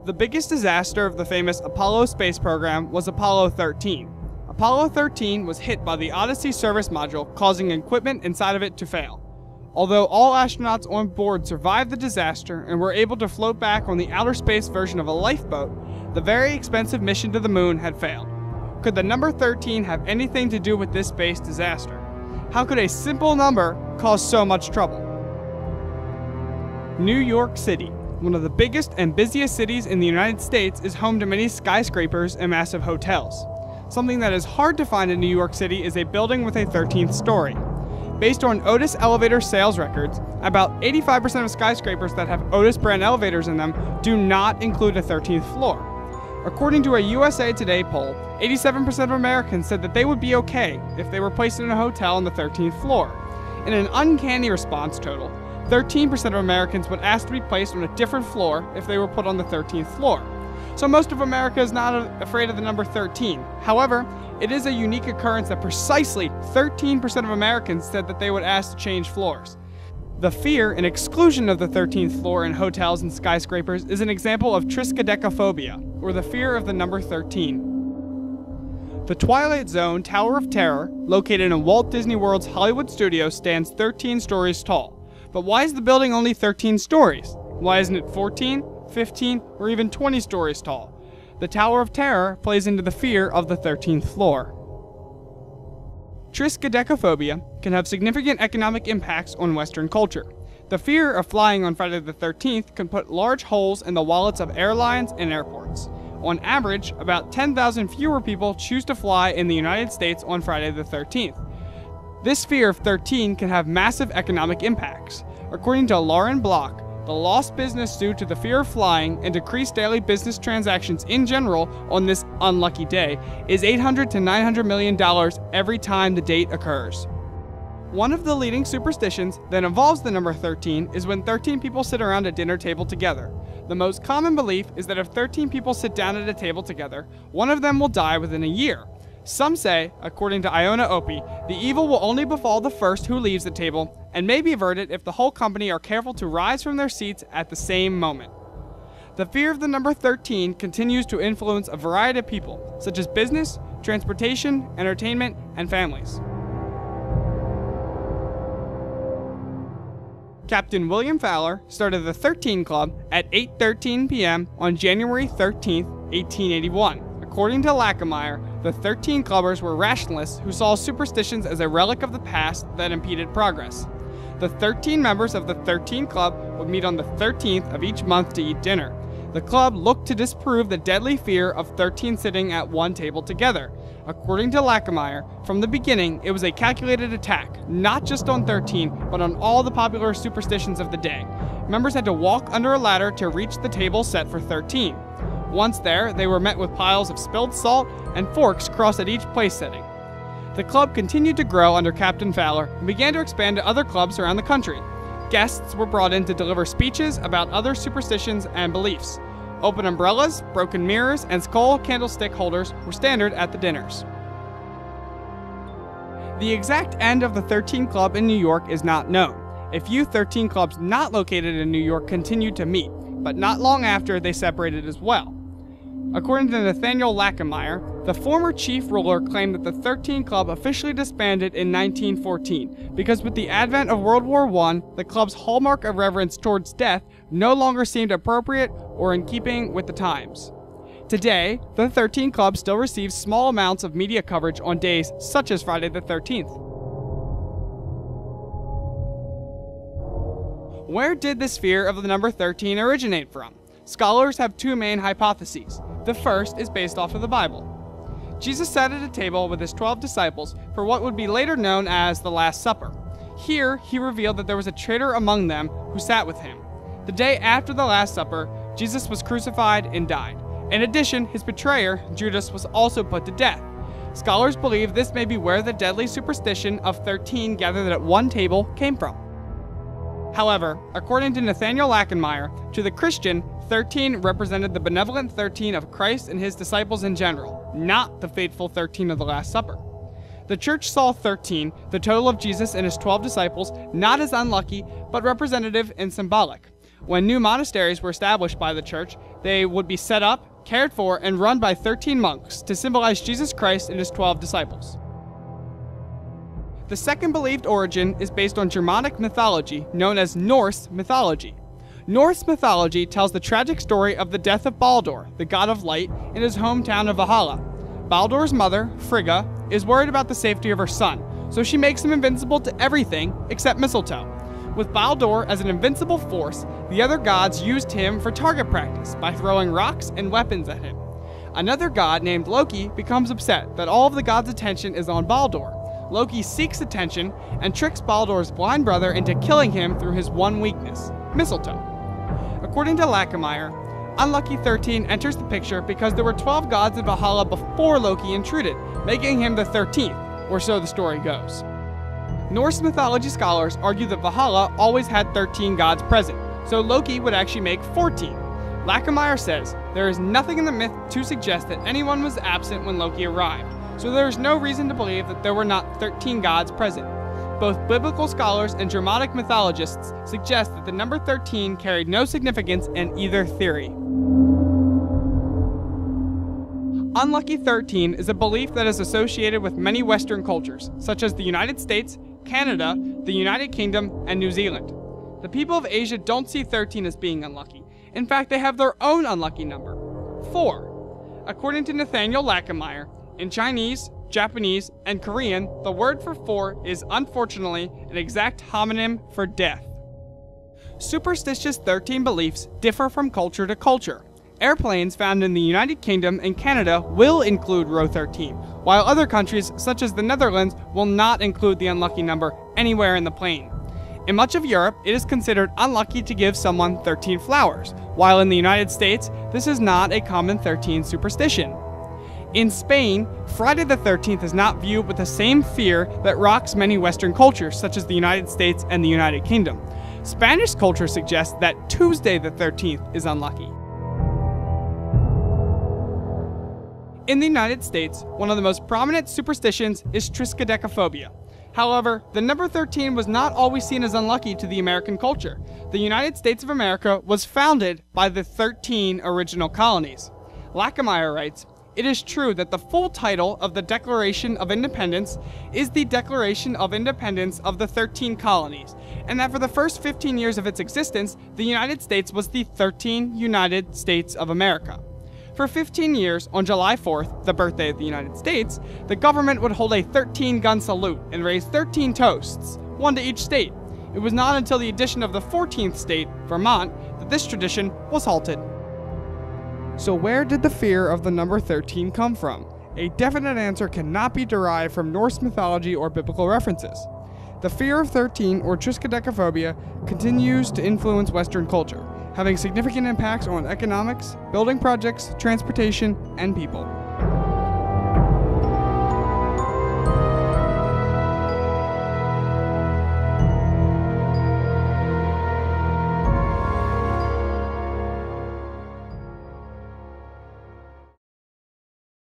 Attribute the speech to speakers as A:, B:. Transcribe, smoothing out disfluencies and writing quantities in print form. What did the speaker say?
A: The biggest disaster of the famous Apollo space program was Apollo 13. Apollo 13 was hit by the Odyssey service module, causing equipment inside of it to fail. Although all astronauts on board survived the disaster and were able to float back on the outer space version of a lifeboat, the very expensive mission to the moon had failed. Could the number 13 have anything to do with this space disaster? How could a simple number cause so much trouble? New York City, one of the biggest and busiest cities in the United States, is home to many skyscrapers and massive hotels. Something that is hard to find in New York City is a building with a 13th story. Based on Otis elevator sales records, about 85% of skyscrapers that have Otis brand elevators in them do not include a 13th floor. According to a USA Today poll, 87% of Americans said that they would be okay if they were placed in a hotel on the 13th floor. In an uncanny response total, 13% of Americans would ask to be placed on a different floor if they were put on the 13th floor. So most of America is not afraid of the number 13. However, it is a unique occurrence that precisely 13% of Americans said that they would ask to change floors. The fear and exclusion of the 13th floor in hotels and skyscrapers is an example of Triskaidekaphobia, or the fear of the number 13. The Twilight Zone Tower of Terror, located in Walt Disney World's Hollywood Studios, stands 13 stories tall. But why is the building only 13 stories? Why isn't it 14, 15, or even 20 stories tall? The Tower of Terror plays into the fear of the 13th floor. Triskaidekaphobia can have significant economic impacts on Western culture. The fear of flying on Friday the 13th can put large holes in the wallets of airlines and airports. On average, about 10,000 fewer people choose to fly in the United States on Friday the 13th. This fear of 13 can have massive economic impacts. According to Lauren Block, the lost business due to the fear of flying and decreased daily business transactions in general on this unlucky day is $800 to $900 million every time the date occurs. One of the leading superstitions that involves the number 13 is when 13 people sit around a dinner table together. The most common belief is that if 13 people sit down at a table together, one of them will die within a year. Some say, according to Iona Opie, the evil will only befall the first who leaves the table and may be averted if the whole company are careful to rise from their seats at the same moment. The fear of the number 13 continues to influence a variety of people, such as business, transportation, entertainment, and families. Captain William Fowler started the 13 Club at 8:13 p.m. on January 13, 1881. According to Lackameyer, the 13 Clubbers were rationalists who saw superstitions as a relic of the past that impeded progress. The 13 members of the 13 Club would meet on the 13th of each month to eat dinner. The club looked to disprove the deadly fear of 13 sitting at one table together. According to Lackameyer, from the beginning, it was a calculated attack, not just on 13, but on all the popular superstitions of the day. Members had to walk under a ladder to reach the table set for 13. Once there, they were met with piles of spilled salt and forks crossed at each place setting. The club continued to grow under Captain Fowler and began to expand to other clubs around the country. Guests were brought in to deliver speeches about other superstitions and beliefs. Open umbrellas, broken mirrors, and skull candlestick holders were standard at the dinners. The exact end of the 13 Club in New York is not known. A few 13 clubs not located in New York continued to meet, but not long after they separated as well. According to Nathaniel Lackameyer, the former chief ruler claimed that the 13 Club officially disbanded in 1914 because with the advent of World War I, the club's hallmark of reverence towards death no longer seemed appropriate or in keeping with the times. Today, the 13 Club still receives small amounts of media coverage on days such as Friday the 13th. Where did this fear of the number 13 originate from? Scholars have two main hypotheses. The first is based off of the Bible. Jesus sat at a table with his 12 disciples for what would be later known as the Last Supper. Here, he revealed that there was a traitor among them who sat with him. The day after the Last Supper, Jesus was crucified and died. In addition, his betrayer, Judas, was also put to death. Scholars believe this may be where the deadly superstition of 13 gathered at one table came from. However, according to Nathaniel Lackameyer, to the Christian, 13 represented the benevolent 13 of Christ and his disciples in general, not the faithful 13 of the Last Supper. The church saw 13, the total of Jesus and his 12 disciples, not as unlucky, but representative and symbolic. When new monasteries were established by the church, they would be set up, cared for, and run by 13 monks to symbolize Jesus Christ and his 12 disciples. The second believed origin is based on Germanic mythology, known as Norse mythology. Norse mythology tells the tragic story of the death of Baldur, the god of light, in his hometown of Valhalla. Baldur's mother, Frigga, is worried about the safety of her son, so she makes him invincible to everything except mistletoe. With Baldur as an invincible force, the other gods used him for target practice by throwing rocks and weapons at him. Another god named Loki becomes upset that all of the gods' attention is on Baldur. Loki seeks attention and tricks Baldur's blind brother into killing him through his one weakness, mistletoe. According to Lackmeyer, Unlucky 13 enters the picture because there were 12 gods in Valhalla before Loki intruded, making him the 13th, or so the story goes. Norse mythology scholars argue that Valhalla always had 13 gods present, so Loki would actually make 14. Lackmeyer says there is nothing in the myth to suggest that anyone was absent when Loki arrived, so there is no reason to believe that there were not 13 gods present. Both biblical scholars and Germanic mythologists suggest that the number 13 carried no significance in either theory. Unlucky 13 is a belief that is associated with many Western cultures, such as the United States, Canada, the United Kingdom, and New Zealand. The people of Asia don't see 13 as being unlucky. In fact, they have their own unlucky number, 4. According to Nathaniel Lackmeyer, in Chinese, Japanese, and Korean, the word for 4 is unfortunately an exact homonym for death. Superstitious 13 beliefs differ from culture to culture. Airplanes found in the United Kingdom and Canada will include row 13, while other countries, such as the Netherlands, will not include the unlucky number anywhere in the plane. In much of Europe, it is considered unlucky to give someone 13 flowers, while in the United States, this is not a common 13 superstition. In Spain, Friday the 13th is not viewed with the same fear that rocks many Western cultures, such as the United States and the United Kingdom. Spanish culture suggests that Tuesday the 13th is unlucky. In the United States, one of the most prominent superstitions is Triskaidekaphobia. However, the number 13 was not always seen as unlucky to the American culture. The United States of America was founded by the 13 original colonies. Lackmeyer writes, "It is true that the full title of the Declaration of Independence is the Declaration of Independence of the 13 colonies, and that for the first 15 years of its existence, the United States was the 13 United States of America. For 15 years, on July 4th, the birthday of the United States, the government would hold a 13-gun salute and raise 13 toasts, one to each state. It was not until the addition of the 14th state, Vermont, that this tradition was halted." So where did the fear of the number 13 come from? A definite answer cannot be derived from Norse mythology or biblical references. The fear of 13, or Triskaidekaphobia, continues to influence Western culture, having significant impacts on economics, building projects, transportation, and people.